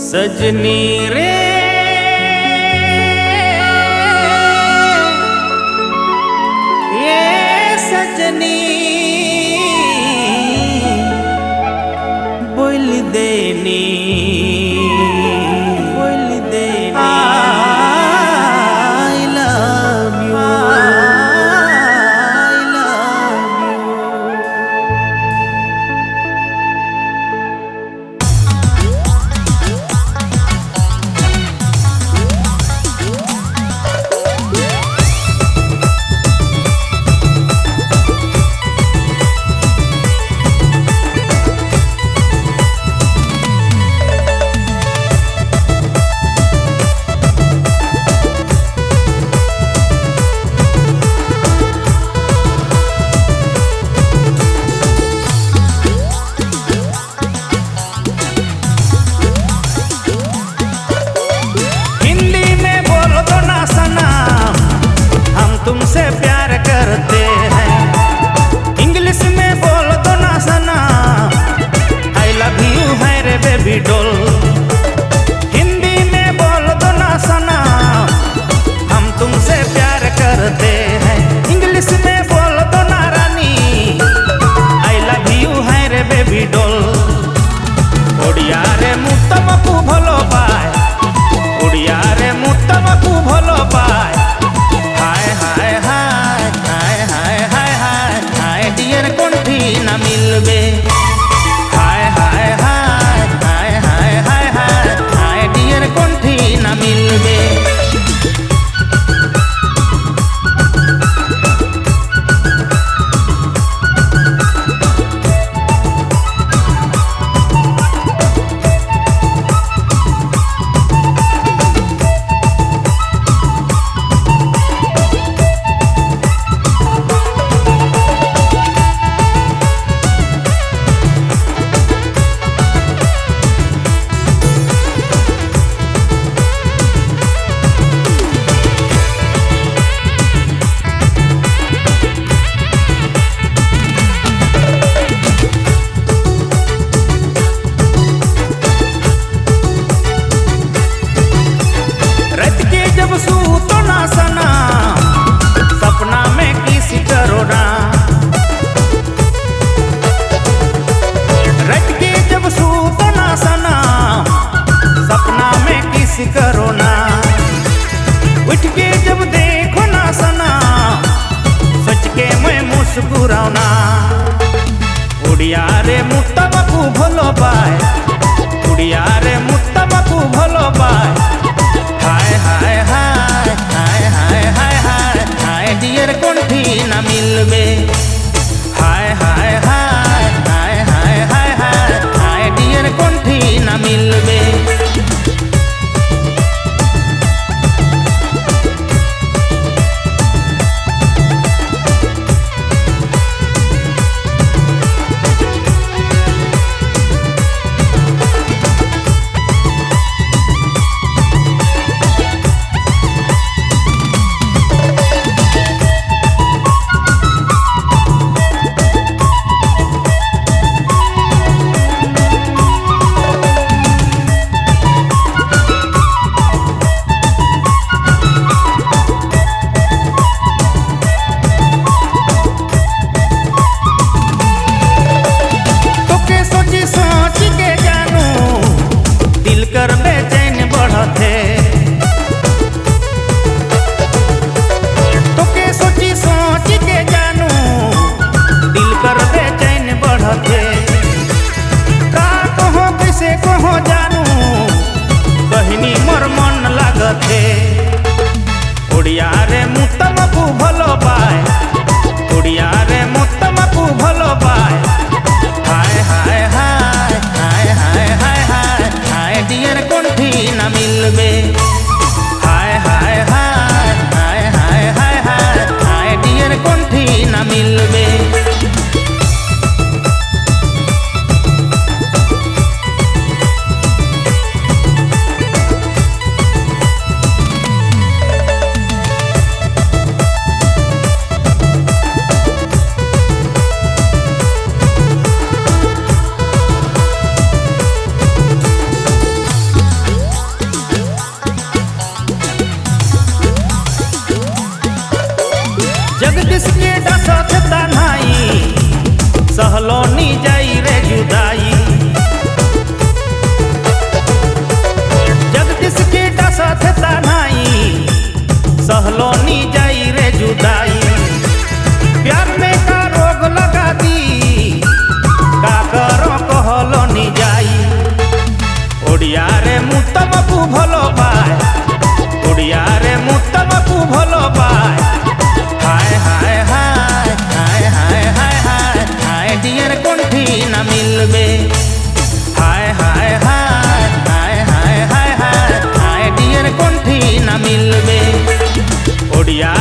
सजनी रे ये सजनी बोल देनी I love you I love तुमसे प्यार करते हैं। इंग्लिश में बोल दो ना सना आई लव यू है रे बेबी डॉल। हिंदी में बोल दो ना सना हम तुमसे प्यार करते हैं। इंग्लिश में बोल दो ना रानी आई लव यू है रे बेबी डॉल। ओडिया रे मु तुमको भलो पाए ओडिया रे मु तुमको भलो पाए ना मिलबे हाय हाय हाय हाय हाय हाय हाय हाय डियर कोंठी ना मिलबे। सूतो ना सना सपना में किसी करो ना रट के जब सूतो ना सना सपना में किसी करो ना उठ के जब देखो ना सना सोच के मैं मुस्कुराओ ना। उड़िया रे मुत्तमकू भलो पाए उड़िया रे मुत्तमकू भलो पाए हाय हाय हाय हाय हाय हाय हाय हाय डियर कोंठी ना मिलबे हाय हाय हाय हाय हाय हाय हाय हाय डियर कोंठी ना मिलबे। ओडिया रे मु तमकु भलो पाए, ओडिया रे मु तमकु भलो पाए। हाय हाय हाय हाय हाय हाय हाय हाय डियर कोंठी ना मिलबे। हाय हाय हाय हाय हाय हाय हाय हाय डियर कोंठी ना मिलबे। ओडिया